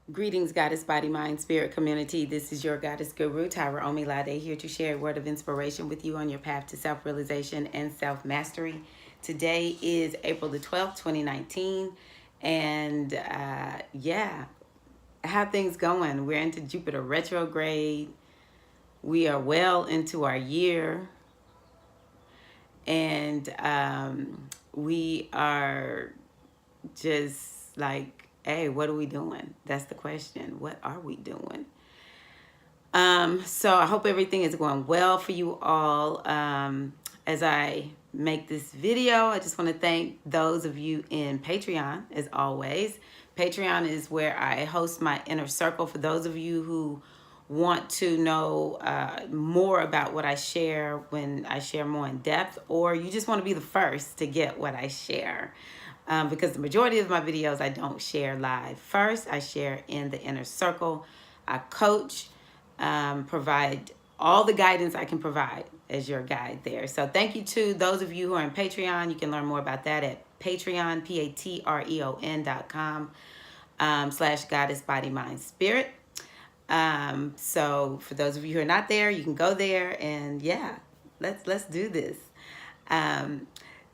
Greetings, Goddess Body, Mind, Spirit community. This is your Goddess Guru, Tyra Omilade, here to share a word of inspiration with you on your path to self-realization and self-mastery. Today is April the 12th, 2019. And how things going? We're into Jupiter retrograde. We are well into our year. And we are just like, hey, what are we doing? That's the question. What are we doing? So I hope everything is going well for you all. As I make this video, I just want to thank those of you in Patreon, as always. Patreon is where I host my inner circle. For those of you who want to know more about what I share when I share more in depth, or you just want to be the first to get what I share. Because the majority of my videos I don't share live. First, I share in the inner circle. I coach, provide all the guidance I can provide as your guide there. So thank you to those of you who are in Patreon. You can learn more about that at Patreon, patreon.com /Goddess Body Mind Spirit. So for those of you who are not there, you can go there and let's do this.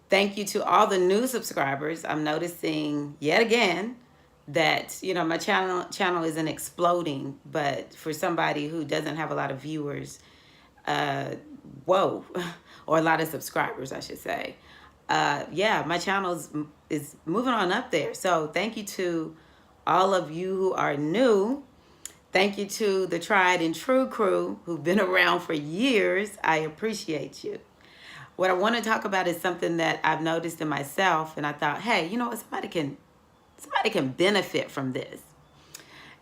Thank you to all the new subscribers. I'm noticing yet again that, my channel isn't exploding, but for somebody who doesn't have a lot of viewers, or a lot of subscribers, I should say. My channel is moving on up there. So thank you to all of you who are new. Thank you to the tried and true crew who've been around for years. I appreciate you. What I want to talk about is something that I've noticed in myself, and I thought, hey, you know what, somebody can benefit from this.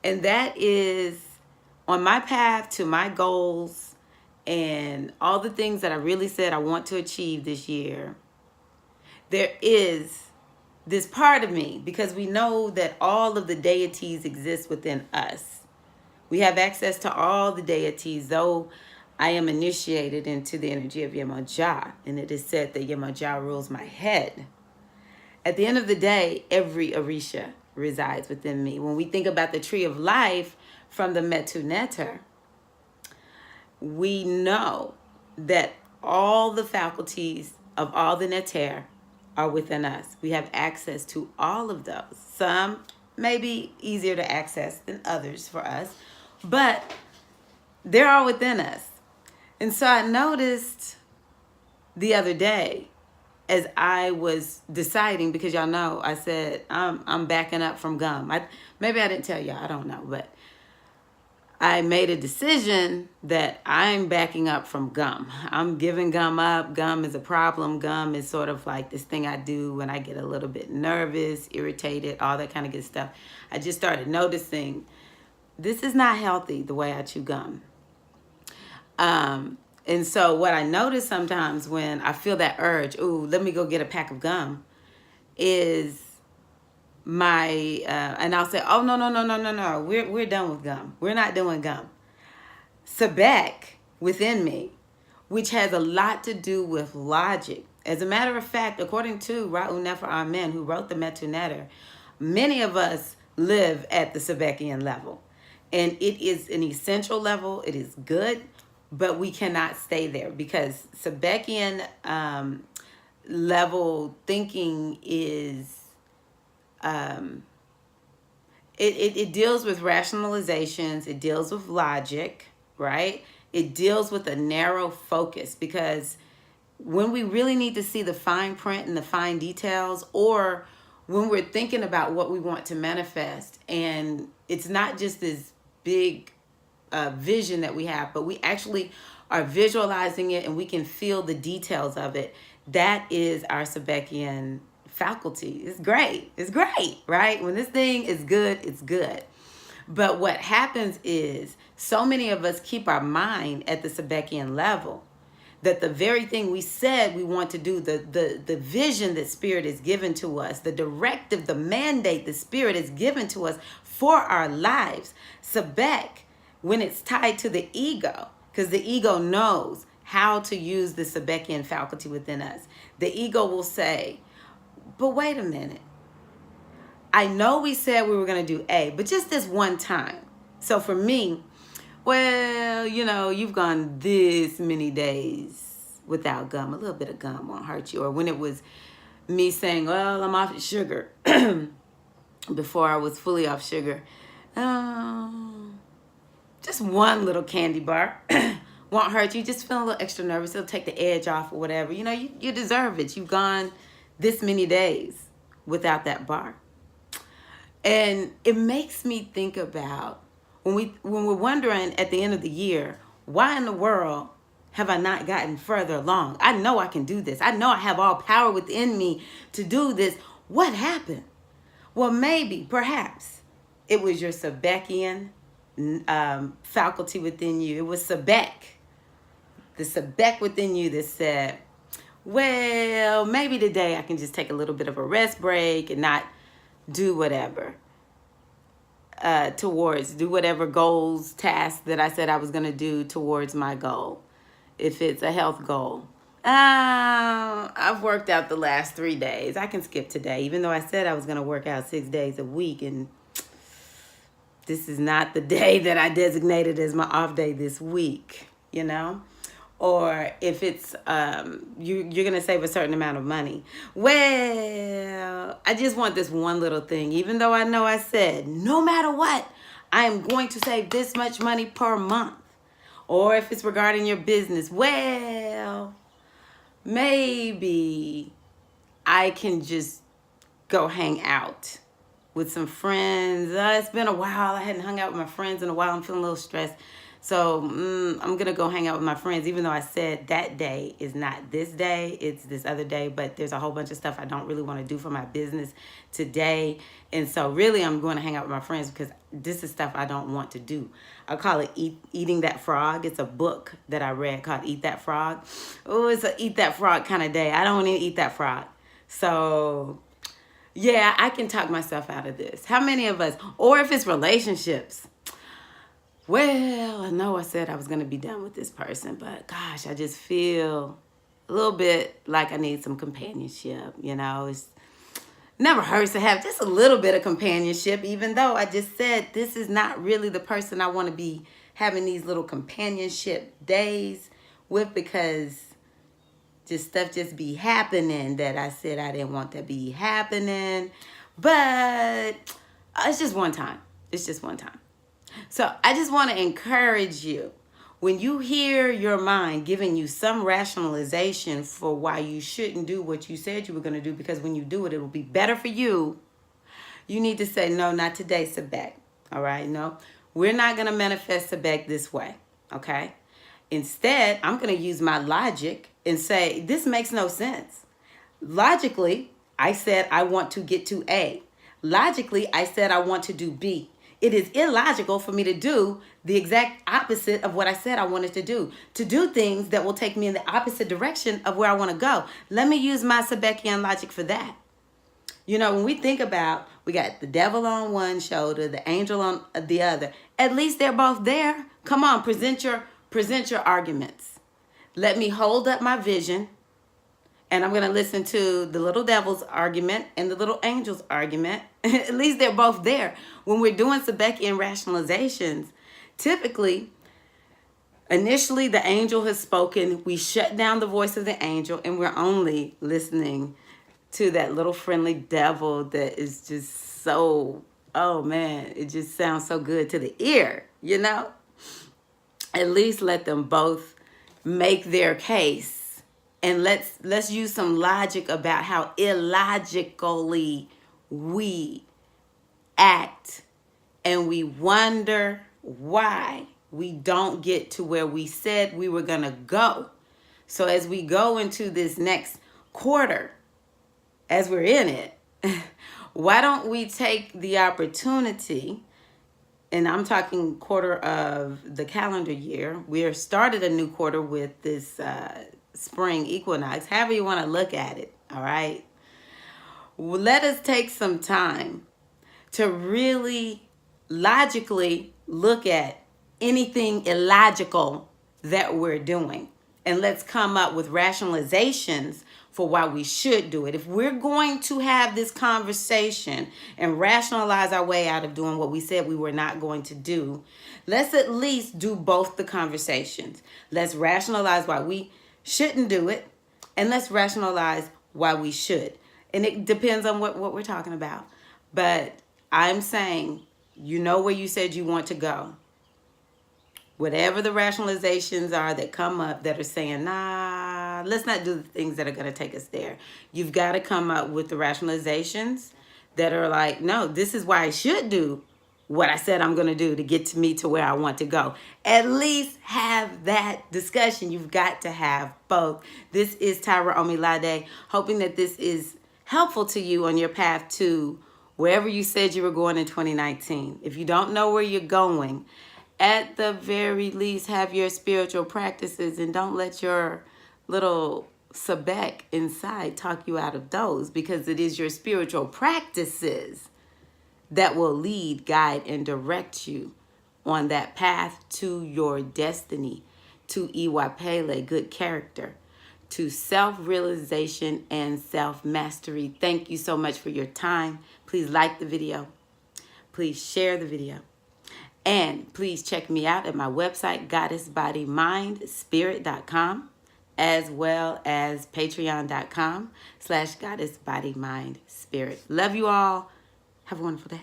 And that is, on my path to my goals and all the things that I really said I want to achieve this year, there is this part of me, because we know that all of the deities exist within us. We have access to all the deities, though I am initiated into the energy of Yemoja, and it is said that Yemoja rules my head. At the end of the day, every Orisha resides within me. When we think about the tree of life from the Metu Neter, we know that all the faculties of all the Neter are within us. We have access to all of those. Some may be easier to access than others for us, but they're all within us. And so I noticed the other day, as I was deciding, because y'all know I said I'm backing up from gum. Maybe I didn't tell y'all, I don't know, but I made a decision that I'm backing up from gum. I'm giving gum up. Gum is a problem. Gum is sort of like this thing I do when I get a little bit nervous, irritated, all that kind of good stuff. I just started noticing this is not healthy, the way I chew gum. And so what I notice sometimes when I feel that urge, let me go get a pack of gum, is and I'll say, oh, no, we're done with gum. We're not doing gum. Sebek within me, which has a lot to do with logic. As a matter of fact, according to Ra'u Nefer Amen, who wrote the Metu Neter, many of us live at the Sebekian level. And it is an essential level. It is good. But we cannot stay there, because Sebekian level thinking is, it deals with rationalizations. It deals with logic, right? It deals with a narrow focus, because when we really need to see the fine print and the fine details, or when we're thinking about what we want to manifest, and it's not just this big vision that we have, but we actually are visualizing it and we can feel the details of it. That is our Sebekian faculty. It's great, right? When this thing is good, it's good. But what happens is, so many of us keep our mind at the Sebekian level, that the very thing we said we want to do, the vision that Spirit has given to us, the directive, the mandate the Spirit has given to us for our lives, Sebek, when it's tied to the ego, because the ego knows how to use the Sebekian faculty within us. The ego will say, but wait a minute. I know we said we were going to do A, but just this one time. So for me, well, you've gone this many days without gum. A little bit of gum won't hurt you. Or when it was me saying, well, I'm off sugar, before I was fully off sugar. Just one little candy bar won't hurt you. Just feel a little extra nervous. It'll take the edge off or whatever. You deserve it. You've gone this many days without that bar. And it makes me think about when we're wondering at the end of the year, why in the world have I not gotten further along? I know I can do this. I know I have all power within me to do this. What happened? Well, maybe, perhaps, it was your Sebekian faculty within you. It was the Sebek within you that said, well, maybe today I can just take a little bit of a rest break and not do whatever do whatever goals, tasks that I said I was going to do towards my goal. If it's a health goal. I've worked out the last 3 days. I can skip today, even though I said I was going to work out 6 days a week. And this is not the day that I designated as my off day this week, Or if it's, you're going to save a certain amount of money. Well, I just want this one little thing, even though I know I said, no matter what, I am going to save this much money per month. Or if it's regarding your business, well, maybe I can just go hang out with some friends. It's been a while. I hadn't hung out with my friends in a while. I'm feeling a little stressed. So I'm going to go hang out with my friends, even though I said that day is not this day, it's this other day. But there's a whole bunch of stuff I don't really want to do for my business today. And so really I'm going to hang out with my friends because this is stuff I don't want to do. I call it Eating That Frog. It's a book that I read called Eat That Frog. Oh, it's a Eat That Frog kind of day. I don't want to eat that frog. So yeah, I can talk myself out of this. How many of us, or if it's relationships, well, I know I said I was going to be done with this person, but gosh, I just feel a little bit like I need some companionship. It's never hurts to have just a little bit of companionship, even though I just said this is not really the person I want to be having these little companionship days with, because just stuff just be happening that I said I didn't want to be happening. But it's just one time. It's just one time. So I just want to encourage you, when you hear your mind giving you some rationalization for why you shouldn't do what you said you were going to do, because when you do it, it will be better for you, you need to say, no, not today, Sebek. All right? No, we're not going to manifest Sebek this way. Okay? Instead, I'm going to use my logic and say, this makes no sense. Logically, I said I want to get to A. Logically, I said I want to do B. It is illogical for me to do the exact opposite of what I said I wanted to do things that will take me in the opposite direction of where I want to go. Let me use my Sebekian logic for that. When we think about, we got the devil on one shoulder, the angel on the other. At least they're both there. Come on, present your arguments. Let me hold up my vision, and I'm going to listen to the little devil's argument and the little angel's argument. At least they're both there. When we're doing Sebekian rationalizations, typically, initially the angel has spoken. We shut down the voice of the angel, and we're only listening to that little friendly devil that is just so, oh man, it just sounds so good to the ear, At least let them both make their case. And let's use some logic about how illogically we act, and we wonder why we don't get to where we said we were going to go. So as we go into this next quarter, as we're in it, why don't we take the opportunity, and I'm talking quarter of the calendar year. We started a new quarter with this spring equinox, however you want to look at it, all right? Let us take some time to really logically look at anything illogical that we're doing. And let's come up with rationalizations for why we should do it. If we're going to have this conversation and rationalize our way out of doing what we said we were not going to do, let's at least do both the conversations. Let's rationalize why we shouldn't do it, and let's rationalize why we should. And it depends on what we're talking about. But I'm saying, you know where you said you want to go. Whatever the rationalizations are that come up that are saying, nah, let's not do the things that are going to take us there. You've got to come up with the rationalizations that are like, no, this is why I should do what I said I'm going to do to get to me to where I want to go. At least have that discussion. You've got to have both. This is Tyra Omilade, hoping that this is helpful to you on your path to wherever you said you were going in 2019. If you don't know where you're going, at the very least, have your spiritual practices and don't let your little Sebek inside talk you out of those, because it is your spiritual practices that will lead, guide, and direct you on that path to your destiny, to Iwapele, good character, to self-realization and self-mastery. Thank you so much for your time. Please like the video. Please share the video. And please check me out at my website, goddessbodymindspirit.com, as well as patreon.com/goddessbodymindspirit. Love you all. Have a wonderful day.